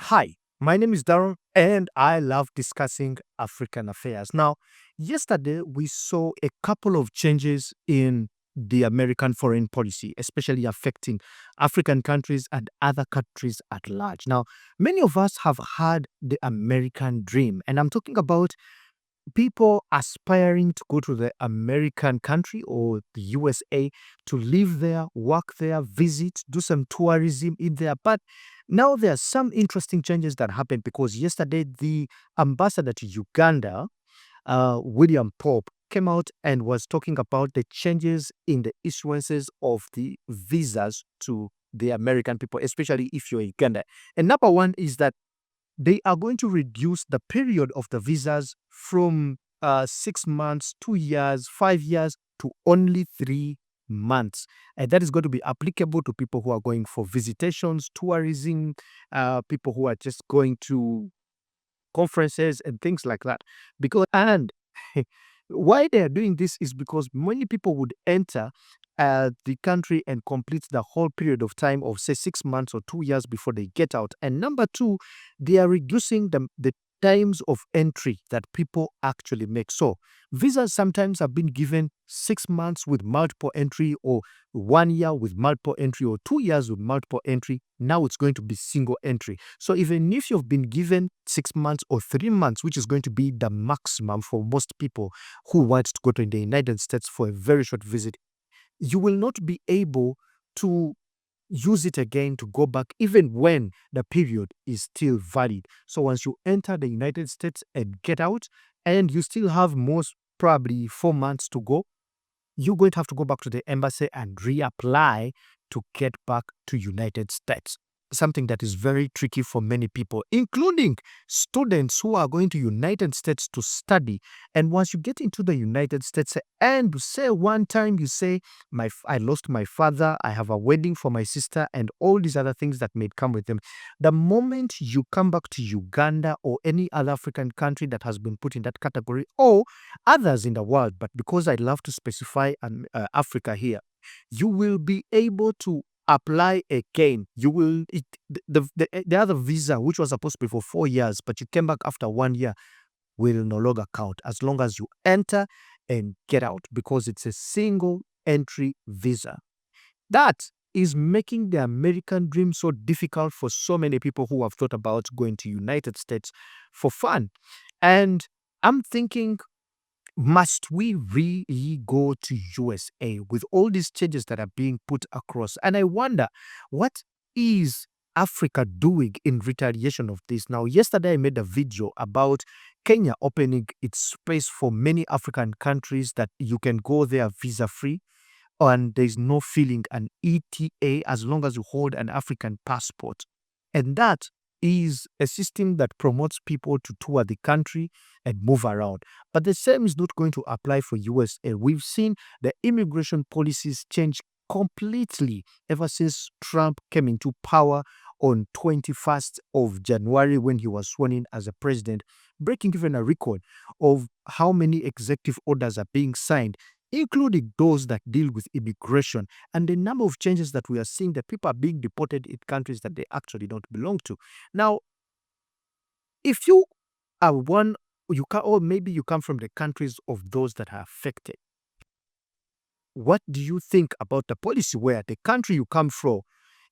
Hi, my name is Darren, and I love discussing African affairs. Now, yesterday we saw a couple of changes in the American foreign policy, especially affecting African countries and other countries at large. Now, many of us have had the American dream, and I'm talking about people aspiring to go to the American country or the USA to live there, work there, visit, do some tourism in there. But now there are some interesting changes that happened because yesterday the ambassador to Uganda, William Popp, came out and was talking about the changes in the issuances of the visas to the American people, especially if you're Uganda. And number one is that they are going to reduce the period of the visas from 6 months, 2 years, 5 years to only 3 months. And that is going to be applicable to people who are going for visitations, tourism, people who are just going to conferences and things like that. And why they are doing this is because many people would enter the country and complete the whole period of time of, say, 6 months or 2 years before they get out. And number two, they are reducing the times of entry that people actually make. So visas sometimes have been given 6 months with multiple entry, or 1 year with multiple entry, or 2 years with multiple entry. Now it's going to be single entry. So even if you've been given 6 months or 3 months, which is going to be the maximum for most people who want to go to the United States for a very short visit, you will not be able to use it again to go back even when the period is still valid. So once you enter the United States and get out, and you still have most probably 4 months to go, you're going to have to go back to the embassy and reapply to get back to United States. Something that is very tricky for many people, including students who are going to United States to study. And once you get into the United States and say one time you say, I lost my father, I have a wedding for my sister, and all these other things that may come with them. The moment you come back to Uganda or any other African country that has been put in that category, or others in the world, but because I love to specify Africa here, you will be able to apply again. You will the other visa, which was supposed to be for 4 years, but you came back after 1 year, will no longer count as long as you enter and get out, because it's a single entry visa. That is making the American dream so difficult for so many people who have thought about going to United States for fun. And I'm thinking, must we really go to USA with all these changes that are being put across? And I wonder, what is Africa doing in retaliation of this? Now, yesterday I made a video about Kenya opening its space for many African countries that you can go there visa free, and there's no filling an ETA as long as you hold an African passport. And that is a system that promotes people to tour the country and move around. But the same is not going to apply for USA. We've seen the immigration policies change completely ever since Trump came into power on 21st of January when he was sworn in as a president, breaking even a record of how many executive orders are being signed, including those that deal with immigration, and the number of changes that we are seeing, that people are being deported in countries that they actually don't belong to. Now, if you are one, or maybe you come from the countries of those that are affected, what do you think about the policy where the country you come from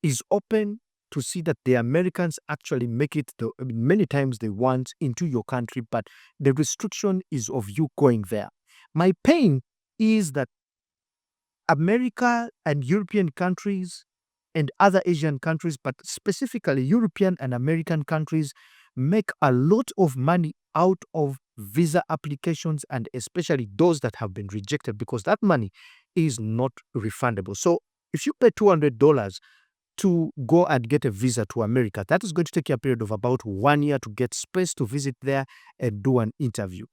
is open to see that the Americans actually make it many times they want into your country, but the restriction is of you going there? My pain is that America and European countries and other Asian countries, but specifically European and American countries, make a lot of money out of visa applications, and especially those that have been rejected, because that money is not refundable. So if you pay $200 to go and get a visa to America, that is going to take you a period of about 1 year to get space to visit there and do an interview.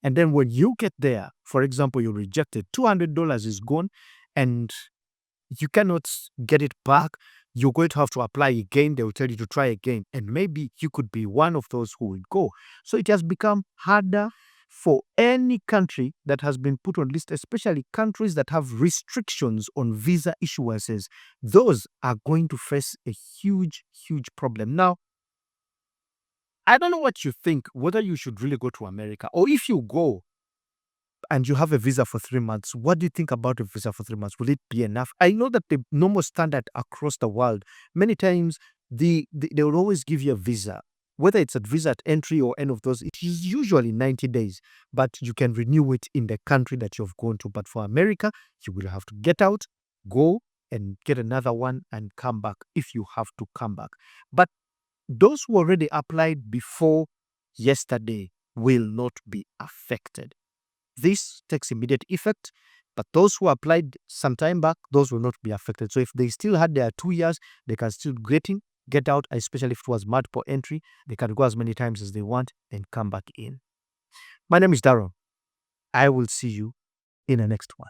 And then when you get there, for example, you're rejected, $200 is gone, and you cannot get it back. You're going to have to apply again. They will tell you to try again. And maybe you could be one of those who will go. So it has become harder for any country that has been put on list, especially countries that have restrictions on visa issuances. Those are going to face a huge, huge problem. Now, I don't know what you think, whether you should really go to America, or if you go and you have a visa for 3 months, what do you think about a visa for 3 months? Will it be enough? I know that the normal standard across the world, many times they will always give you a visa, whether it's a visa at entry or any of those. It is usually 90 days, but you can renew it in the country that you've gone to. But for America, you will have to get out, go and get another one and come back if you have to come back. But those who already applied before yesterday will not be affected. This takes immediate effect, but those who applied some time back, those will not be affected. So if they still had their 2 years, they can still get out, especially if it was multiple entry. They can go as many times as they want and come back in. My name is Darren. I will see you in the next one.